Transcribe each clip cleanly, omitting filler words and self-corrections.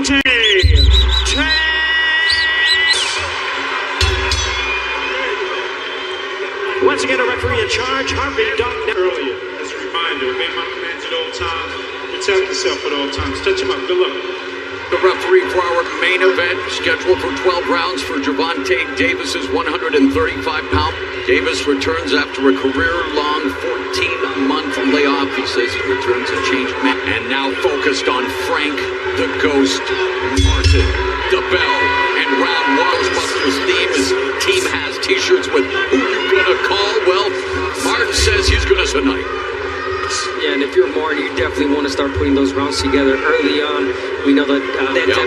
Gervonta. Once again, a referee in charge, Harvey Duck. Earlier, as a reminder, obey my commands at all times. Protect yourself at all times. Touch him up. Good luck. The referee for our main event, scheduled for 12 rounds for Gervonta Davis's 135-pound. Davis returns after a career-long 14-month layoff. He says he returns a changed man. And now focused on Frank the Ghost Martin, the Bell, and round one. Buster's theme. His team has T-shirts with "Who you gonna call?" Well, Martin says he's gonna tonight. Yeah, and if you're Martin, you definitely want to start putting those rounds together early on. We know that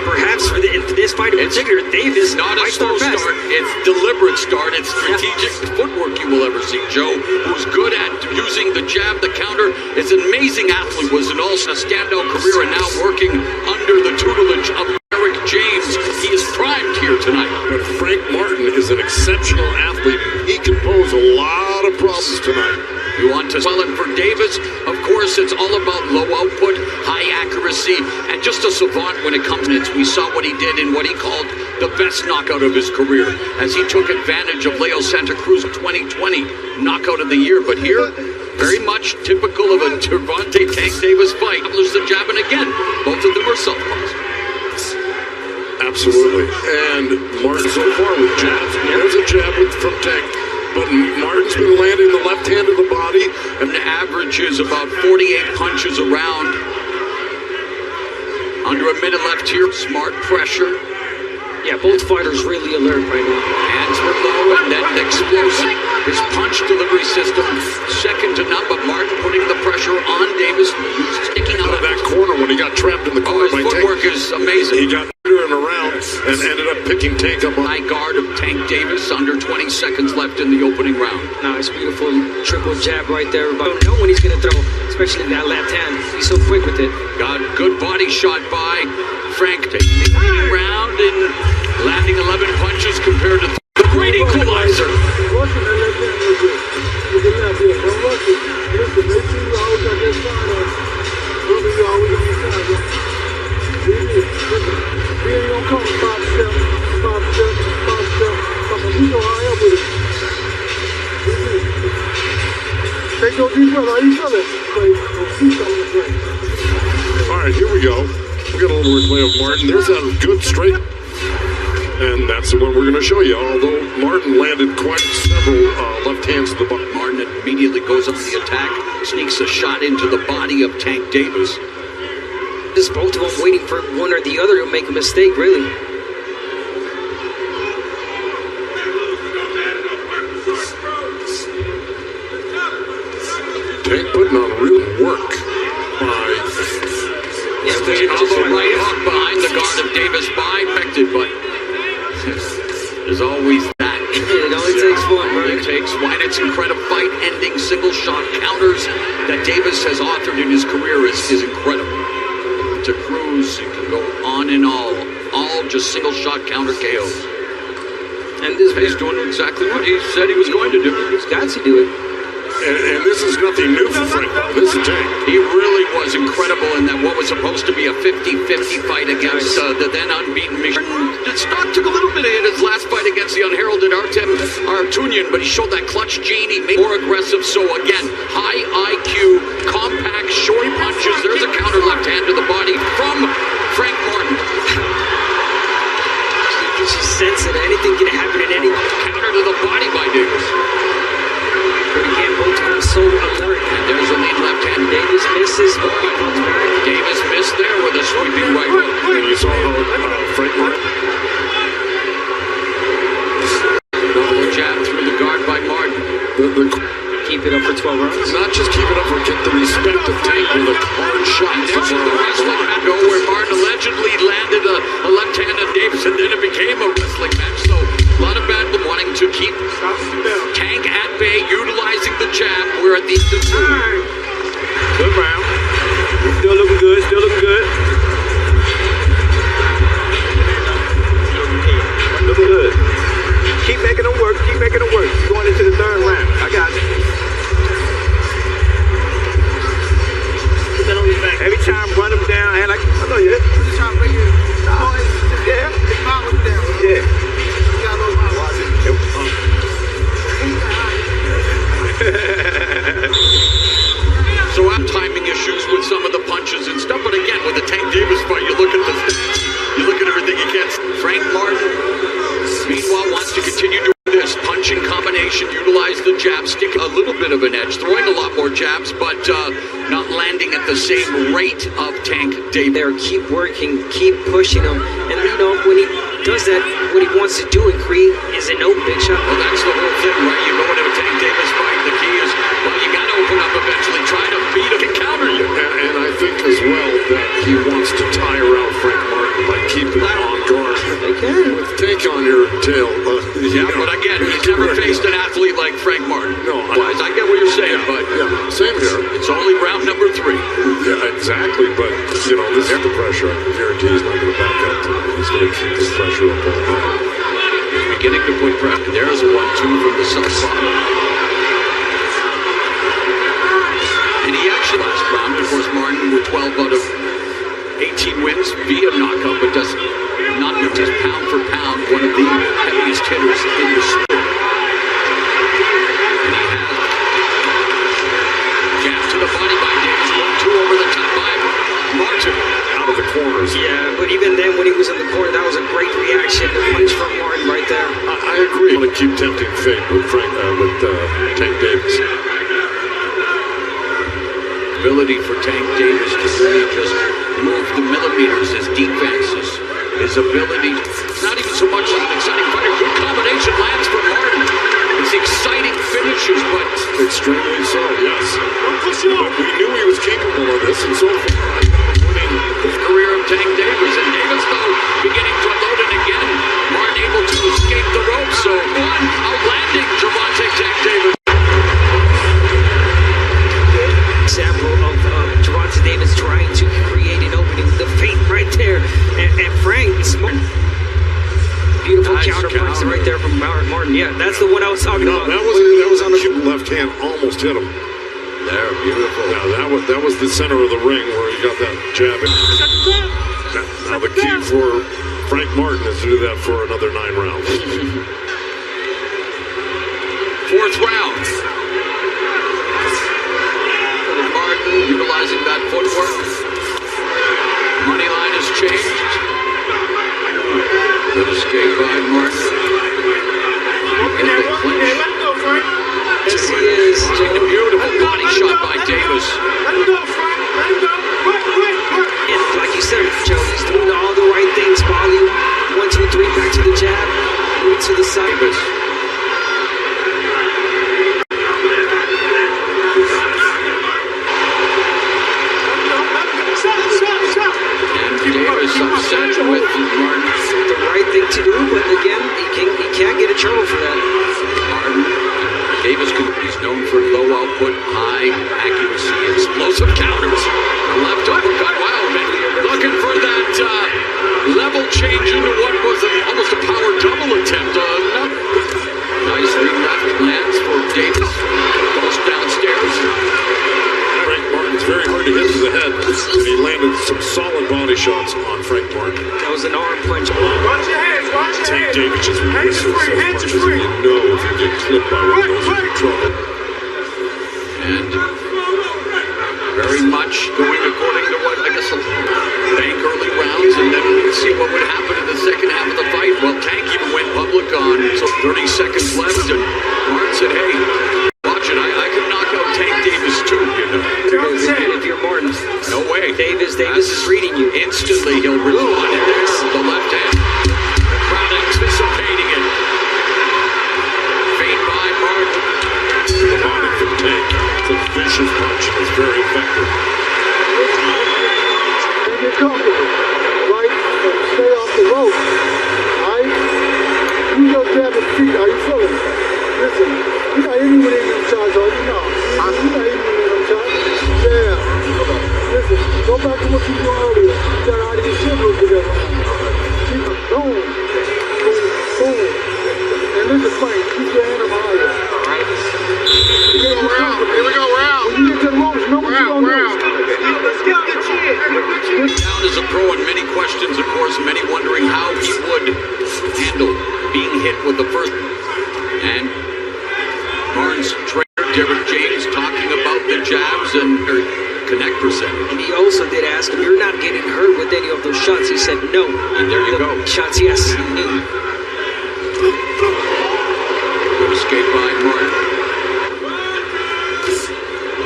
perhaps for this fight in particular, Davis not a might slow start start. It's deliberate start. It's strategic footwork you will ever see. Joe, who's good at using the jab, the counter, is an amazing athlete. Was an also a standout career, and now working under the tutelage of Eric James. He is primed here tonight. But Frank Martin is an exceptional athlete. He can pose a lot of problems tonight. You want to sell it for Davis? Of course, it's all about low output, high accuracy, and just a savant when it comes to it. We saw what he did in what he called the best knockout of his career, as he took advantage of Leo Santa Cruz 2020 knockout of the year. But here, very much typical of a Gervonta Tank Davis fight. Lose the jab, and again, both of them are southpaws. Absolutely. And Martin so far with jabs. There's a jab from Tank. But Martin's been landing the left hand of the body. And averages about 48 punches around. Under a minute left here. Smart pressure. Yeah, both fighters really alert right now. Hands were low and then explosive. His punch delivery system second to none. But Martin putting the pressure on Davis. Sticking out of that corner when he got trapped in the corner by Tank. His footwork is amazing. He got and around and ended up picking Tank up. High guard of Tank Davis. Under 20 seconds left in the opening round. Nice, beautiful triple jab right there. But I don't know when he's going to throw, especially that left hand. He's so quick with it. Got a good body shot by Frank. Taking the opening round and landing 11 punches compared to the great equalizer. Take your deep breath. How you feeling? All right, here we go. We got a little replay of Martin. There's a good straight. And that's the one we're going to show you. Although Martin landed quite several left hands to the body. Martin immediately goes up to the attack, sneaks a shot into the body of Tank Davis. Just both of them waiting for one or the other to make a mistake, really. Tank putting on real work by... Yeah, the right hook behind the guard of Davis bifected, but there's always that. It only takes one, right? It takes one. It's incredible fight-ending single-shot counters that Davis has authored in his career is incredible. To Cruz, it can go on and all just single-shot counter KOs. And this he's doing exactly what he said he was going to do. He's got to do it. And this is nothing new for Frank. This is Tank. He really was incredible in that what was supposed to be a 50-50 fight against the then unbeaten Michigan. Stock took a little bit in his last fight against the unheralded Artem Artunian, but he showed that clutch gene. He made more aggressive. So again, high IQ, compact, short punches. There's a counter left hand to the body from Frank Martin. You can just sense it. Anything can happen in any counter to the body by Davis. But again, both of them so alert. And there's a lead left hand. Davis misses. Davis missed there with a sweeping right hook. And you saw Frank Martin. Double jab through the guard by Martin. Keep it up for 12 rounds. Not just keep it up, but get the respect of Tank with a hard shot. There's the wrestling match where Martin allegedly landed a left hand on Davis, and then it became a wrestling match. So a lot of bad wanting to keep Tank at bay, utilizing the jab. We're at the end of two. Good round. Still looking good. Still looking good. bit of an edge, throwing a lot more jabs, but not landing at the same rate of Tank Davis. There, keep working, keep pushing him, and you know when he does that, what he wants to do and create is an open shot. Well, that's the whole thing, right? You go into a Tank Davis fight, the key is, well, you got to open up eventually, try to beat him and counter you. And I think as well that he wants to tie around Frank Martin by keeping him on guard. They can. With take on your tail. Yeah, but again, he's never faced an athlete like Frank Martin. No, I get what you're saying, but yeah, same here. it's only round number 3. Yeah, exactly. But you know, this is the pressure. I can guarantee he's not going to back up tonight. He's going to keep this pressure up all night. Beginning to put pressure. There's a 1-2 from the southpaw. And he actually last round, of course, Martin with 12 out of 18 wins via knockout, but does not just pound for pound, one of the heaviest hitters in the sport. And he has jab to the body by Davis, 1-2 over the top by Martin. Out of the corners. Yeah, but even then, when he was in the corner, that was a great reaction. The punch from Martin right there. I agree. I'm going to keep tempting fate with Tank Davis. Ability for Tank Davis to really just move the millimeters, his defenses, his ability. It's not even so much an exciting fighter. Good combination lands for Martin. It's exciting finishes, but Extremely so, yes. But we knew he was capable of this, and so far, the career of Tank Davis. And Davis, though, beginning to unload it again. Martin able to escape the ropes. So one outlanding Gervonta Tank Davis. Example of Gervonta Davis trying to create an opening, the feint right there, and Frank, beautiful Nice counter punch counter. right there from Martin. Yeah, that's the one I was talking no, about. that was on the left hand, almost hit him. There, beautiful. Now that was the center of the ring where he got that jab in. Now the key for Frank Martin is to do that for another 9 rounds. 4th round. Martin utilizing that footwork. Money line has changed. Good escape by Martin. And the clinch. Yes, he is. A beautiful body shot by Davis. And like you said, Joe, he's doing all the right things. Volume, 1, 2, 3, back to the jab, move to the side. Davis. And Davis upset with Martin. The right thing to do, but again, he can't get in trouble for that. Martin. Davis, he's known for low output, high accuracy, explosive counters. The left uppercut, wow, man, looking for that level change into what was almost a power double attempt. Nice left lands for Davis. Goes downstairs. Frank Martin's very hard to hit to the head, and he landed some solid body shots on Frank Martin. That was an arm punch. Watch your hands, watch your Tank hands. Davis just whistles those Hands punches, are free. and you know if you get clipped by one of those, you're in trouble. And very much going according to what, I guess, Tank early rounds, and then see what would happen in the second half of the fight. Well, Tank even went public on, so 30 seconds left, and Martin said, hey, watch it, I can knock out Tank Davis too, you know. If you're Martin, No way. Davis is reading you. Instantly, he'll respond in there. The left hand. The crowd anticipating it. Feint by Martin. The body from Tank. It's a vicious punch. It's very effective. And get comfortable, right? And stay off the rope, right? You your jab and feet, how you feeling? Listen, you're not hitting with any of them shots, are you? No. You're not hitting with any of them shots. Yeah. Listen, go back to what you did earlier. You got out of your shivers together. Keep it boom, boom, boom. And listen, Frank, keep your hand up higher. Here we go, round. When you get to the ropes, know what you're gonna do. Let's get the chin. Down as a pro, and many questions, of course, many wondering how he would handle being hit with the first. And Martin's trainer, Derek James, talking about the jabs and connect percentage. And he also did ask him, you're not getting hurt with any of those shots. He said, no. And there you go. Shots, yes. Good escape by Martin.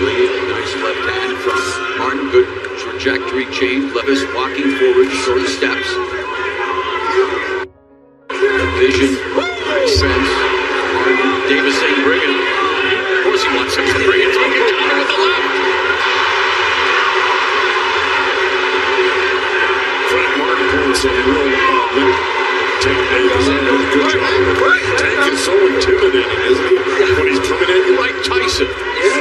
Lee, nice left hand from Martin. Good trajectory change. Levis walking forward, short steps. The vision makes sense. Martin, Davis saying bring it. Of course he wants him to bring it. Taking counter with the left. Frank Martin pulling some real Tank Davis did a good job. Tank is so intimidating, isn't he? When he's coming in, Mike Tyson.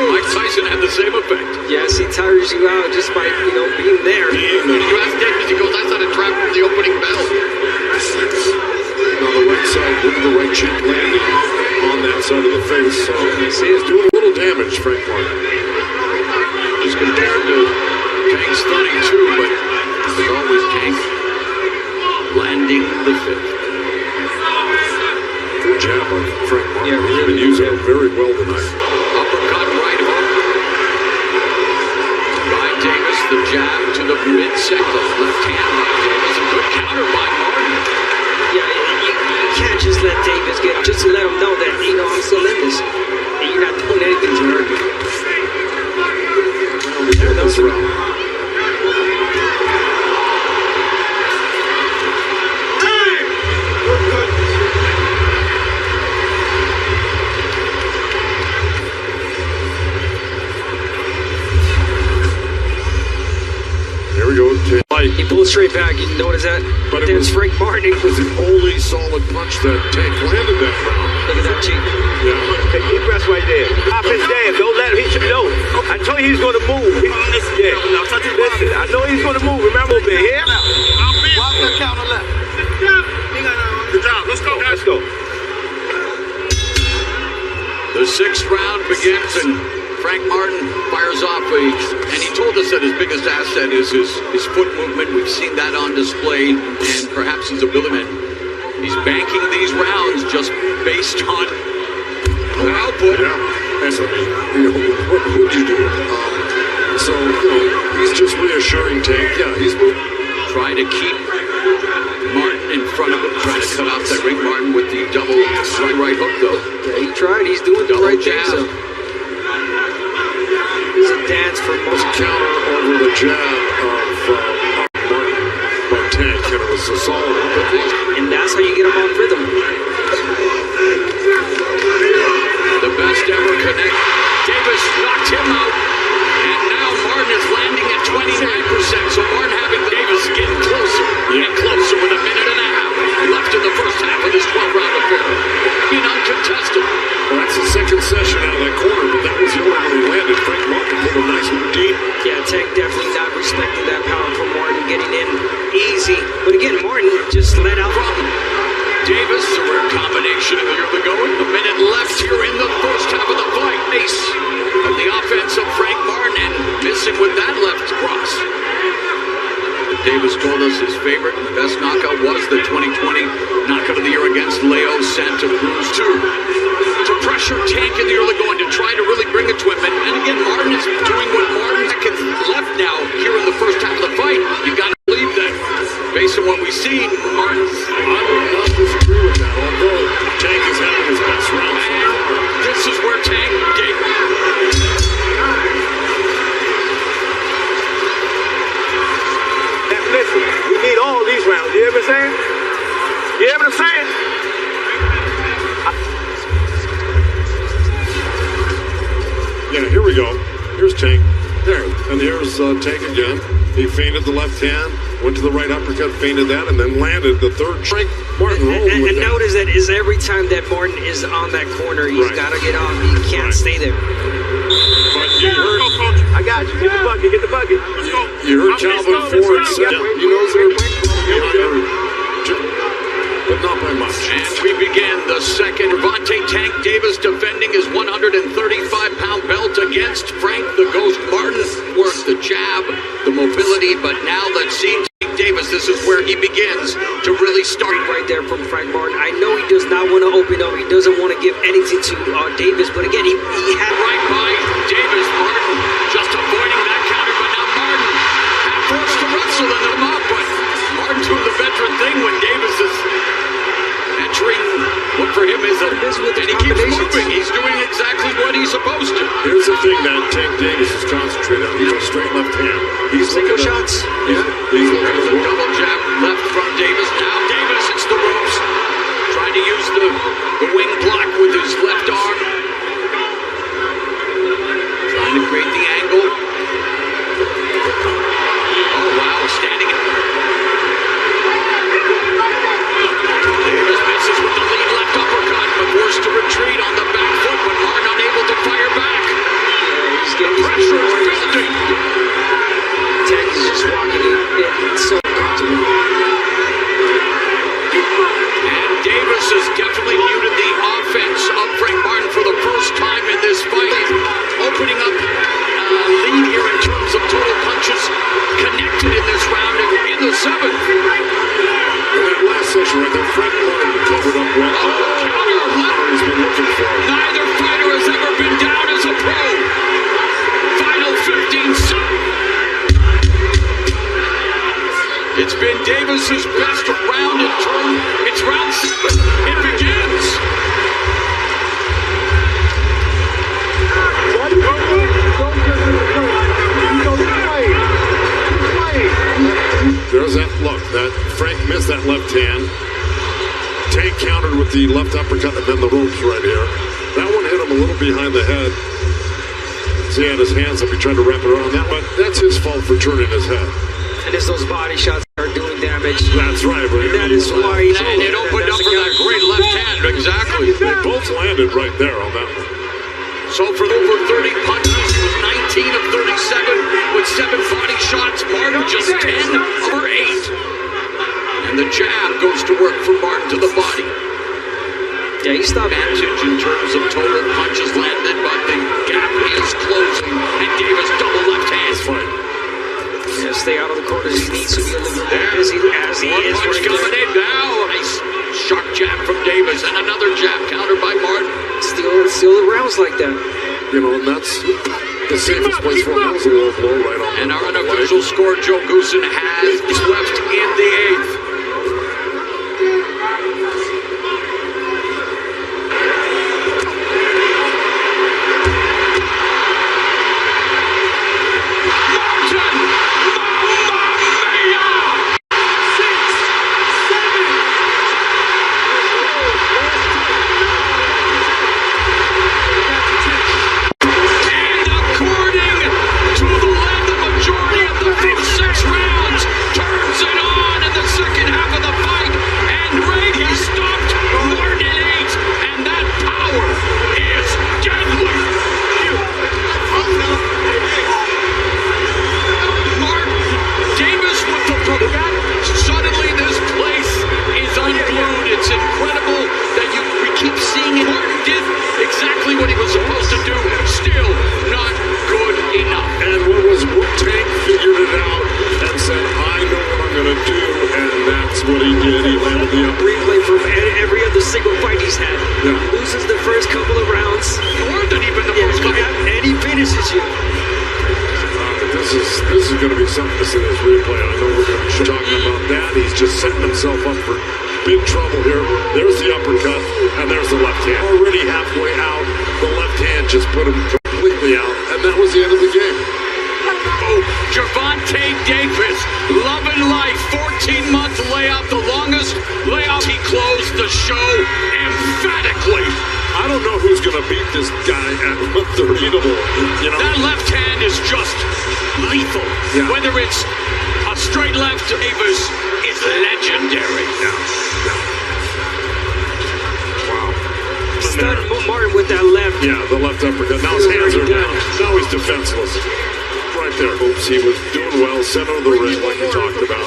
Mike Tyson had the same effect. Yes, he tires you out just by, being there. You ask Davis, he goes, that's not a trap from the opening bell. On the right side, look at the right cheek landing on that side of the face. So he's doing a little damage, Frank Martin. Just compared to Tank's 32, but as always, Tank landing the fifth. Good jab on Frank Martin. Yeah, He's been using it very well tonight. Uppercut, right hook. By Davis, the jab to the midsection. Left hand by Davis. A good counter by Martin. Yeah, you can't just let Davis get, just to let him know that, I'm still in this. And you're not doing anything to hurt me. This round. Here we go. He pulled straight back. You notice that? But then it's Frank Martin. It was the only solid punch that Tank landed that round. Look at that cheek. Yeah. He pressed right there. Pop his jab. Don't let him. He should know. I told you he's going to move. Listen, I know he's going to move. Remember over here? Watch that counter left. Good job. Let's go, guys. Let's go. The sixth round begins and Frank Martin fires off and he told us that his biggest asset is his foot movement. We've seen that on display and perhaps his ability. He's banking these rounds just based on output. Yeah. And so, what would you do? He's just reassuring Tank. Yeah, he's moving. Trying to keep Martin in front of him, trying to cut off that ring. Martin with the double right hook though. Yeah, he tried. He's doing the right thing. So. It's a dance for most. Counter over the jab of Martin by Tank, and it was a solid one. And that's how you get him on rhythm. The best ever connect. Davis knocked him out, and now Martin is landing at 29%. So Martin having Davis getting closer and closer with a minute and a half left in the first half of this 12-round affair. Being uncontested. Well, that's the second session out of that corner, but that was the only one he landed. Frank Martin pulled a nice one deep. Yeah, Tank definitely not respecting that power from Martin, getting in easy. But again, Martin just let out from Davis. A rare combination of the early going. A minute left here in the first half of the fight. Ace of the offense of Frank Martin and missing with that left cross. Davis told us his favorite and best knockout was the 2020 knockout of the year against Leo Santa Cruz 2. To pressure Tank in the early going, to try to really bring it to him. And again, Martin is doing what Martin seconds left now here in the first half of the fight. You got to believe that based on what we've seen, Martin's. I would not disagree with that, although Tank is having his best round so far. This is where Tank gave. Listen, we need all these rounds. You hear what I'm saying? You hear what I'm saying? Yeah, here we go. Here's Tank. There. And here's Tank again. He feinted the left hand, went to the right uppercut, feinted that, and then landed the third. Frank Martin rolled with and that. notice that is every time that Martin is on that corner, he's got to get on. He can't stay there. But you heard, I got you. Get the bucket. Get the bucket. you heard Calvin Ford say he knows they're but not by much. And we begin the second. Gervonta Tank Davis defending his 135-pound belt against Frank the Ghost Martin. Worked the jab, the mobility, but now let's see Tank Davis. This is where he begins to really start. Right there from Frank Martin. I know he does not want to open up. He doesn't want to give anything to Davis, but again, he had right by Davis. Martin just avoiding that counter, but now Martin had forced to wrestle into the mouth, but Martin doing the veteran thing when Davis is entering what for him is And he keeps moving. He's doing exactly what he's supposed to. Here's the thing that Tank Davis is concentrating on. He's a straight left hand. He's Single looking shots. Yeah. He's looking There's a double jab left from Davis. Now Davis hits the ropes. Trying to use the wing block with his left arm. Trying to create the angle. Oh, wow. Standing. Davis misses with the lead left uppercut, but forced to retreat on the back foot, but Martin unable to fire back. The pressure is building. Tank is just walking in so comfortable. And Davis has definitely muted the offense of Frank Martin for the first time in this fight, opening up a lead here in terms of total punches connected in this round in the seventh. In that last session right there, Frank Martin covered up well. He's been looking for it. Neither fighter has ever been down as a pro. Final 15 seconds. It's been Davis's best round in turn. It's round 7. It begins. There's that look. That Frank missed that left hand. Tank countered with the left uppercut and then the ropes right here. That one hit him a little behind the head. So he had his hands up. He tried to wrap it around that, but that's his fault for turning his head. And it's those body shots that are doing damage. That's right, but That is why he's And it opened up for that great left hand. Exactly. they both landed right there on that one. So for over 30 punches, he was 19 of 37 with 7 body shots. Martin just 10 over 8. And the jab goes to work for Martin to the body. Yeah, he stopped. Advantage in terms of total punches landed, but the gap is closing. And Davis double left hand. Fight. Yeah, stay out of the corners. He needs to be a little bit more busy as he One is punch right coming there. in now. Nice sharp jab from Davis and another jab countered by Martin. Still the rounds like that. You know, and that's the safest place for him. That was a low blow right on. And our unofficial score, Joe Goosen, has left in the 8th. This is going to be something to see this replay. I know we're going to be talking about that. He's just setting himself up for big trouble here. There's the uppercut, and there's the left hand. Already halfway out, the left hand just put him completely out, and that was the end of the game. Oh, Gervonta Davis, loving life, 14-month layoff, the longest layoff. He closed the show emphatically. I don't know who's going to beat this guy at 130 to 1. You know? That left hand is just lethal. Yeah. Whether it's a straight left, Davis is legendary. Wow. Stunned Martin with that left. Yeah, the left uppercut. Now his hands are down. Now he's defenseless. Right there. Oops, he was doing well, center of the ring like you talked about.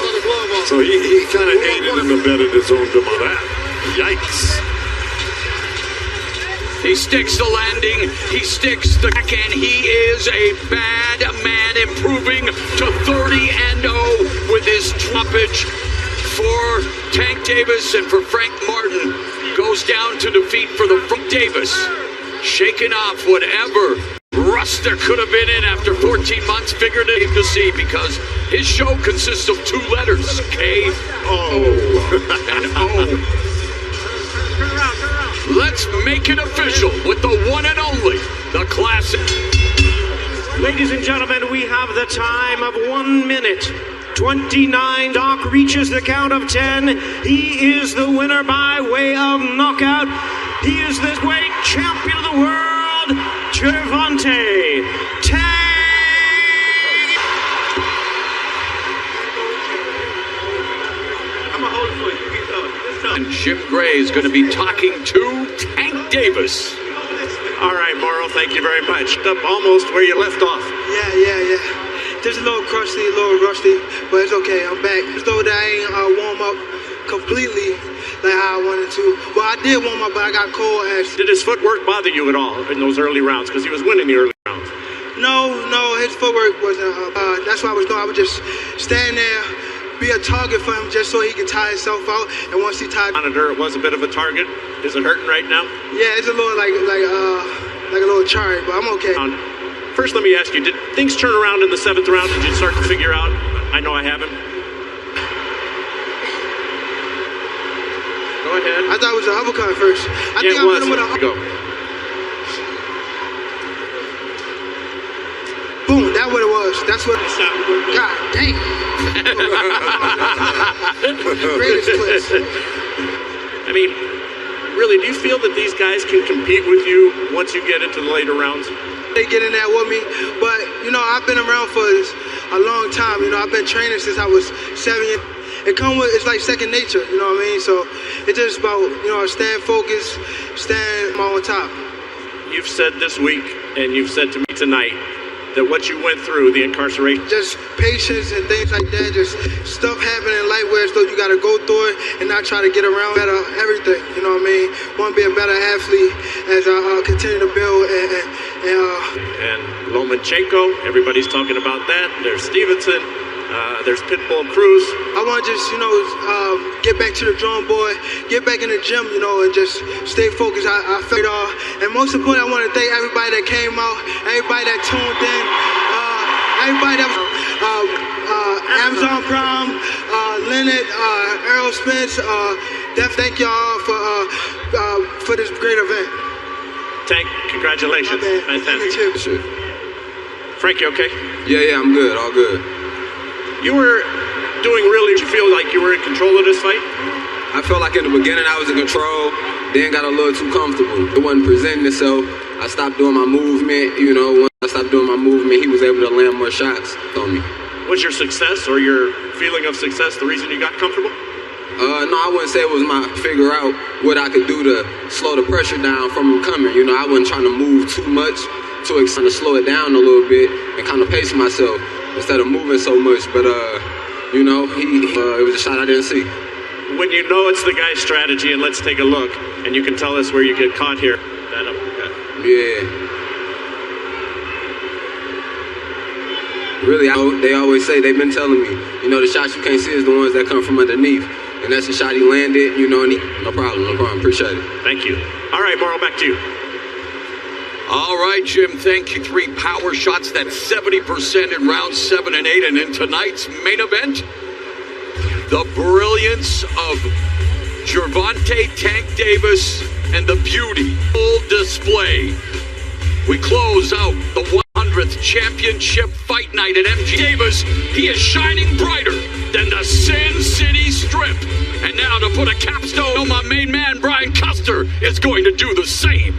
So he kind of aided and abetted his own demise. Yikes. He sticks the landing, he sticks the backhand. He is a bad man, improving to 30-0 with his stoppage for Tank Davis, and for Frank Martin goes down to defeat for the Davis. Shaking off whatever rust there could have been in after 14 months, figured it to see, because his show consists of 2 letters, K-O and O. Let's make it official with the one and only, the classic. Ladies and gentlemen, we have the time of 1 minute 29. Doc reaches the count of 10. He is the winner by way of knockout. He is the weight champion of the world, Gervonta. I'm gonna hold it for you. Keep going. Let's go. And Jim Gray is going to be talking to Tank Davis. All right, Morrow, thank you very much. Up almost where you left off. Yeah. Just a little crusty, a little rusty, but it's okay. I'm back. Just though that I ain't warm up completely like how I wanted to. Well, I did warm up, but I got cold ass. Did his footwork bother you at all in those early rounds? Because he was winning the early rounds. No, his footwork wasn't. That's what I was doing. I would just stand there, be a target for him, just so he could tire himself out. And once he tired, Monitor, it was a bit of a target. Is it hurting right now? yeah, it's a little like a little charred, but I'm okay. First, let me ask you, did things turn around in the 7th round? Did you start to figure out, I know I have him? Go ahead. I thought it was an uppercut at first. I Yeah, think it I was. hit him with a Go. boom. That's what it was. That's what. God dang. Greatest clips. I mean, really, do you feel that these guys can compete with you once you get into the later rounds? They get in there with me, but I've been around for a long time. I've been training since I was 7 years. It's like second nature. You know what I mean? So it's just about staying focused, staying on top. You've said this week, and you've said to me tonight, that what you went through, the incarceration, Just patience and things like that. Just stuff happening in life where you got to go through it and not try to get around better. Everything. You know what I mean? Want to be a better athlete as I continue to build and Lomachenko, everybody's talking about that. There's Stevenson, there's Pitbull Cruz. I want to just, get back to the drawing board, get back in the gym, and just stay focused. I felt it all. And most importantly, I want to thank everybody that came out, everybody that tuned in, everybody that Amazon Prime, Leonard, Errol Spence. Thank y'all for this great event. Tank, congratulations. Fantastic. Frank, you okay? Yeah, I'm good, all good. You were doing really, did you feel like you were in control of this fight? I felt like in the beginning I was in control, then got a little too comfortable. It wasn't presenting itself. I stopped doing my movement, once I stopped doing my movement, he was able to land more shots on me. Was your success or your feeling of success the reason you got comfortable? No, I wouldn't say it was my figure out what I could do to slow the pressure down from him coming. I wasn't trying to move too much to kind of slow it down a little bit and kind of pace myself instead of moving so much. But, it was a shot I didn't see. When you know it's the guy's strategy, and let's take a look, and you can tell us where you get caught here. That uppercut. Yeah. Really, they always say, they've been telling me, the shots you can't see is the ones that come from underneath. And that's the shot he landed, and no problem, appreciate it. Thank you. All right, Morrow, back to you. All right, Jim, thank you. 3 power shots, that's 70% in rounds 7 and 8. And in tonight's main event, the brilliance of Gervonta Tank Davis and the beauty, full display. We close out the 100th championship fight night at MG Davis. He is shining brighter than the Sin City Strip. And now to put a capstone on my main man, Brian Custer, is going to do the same.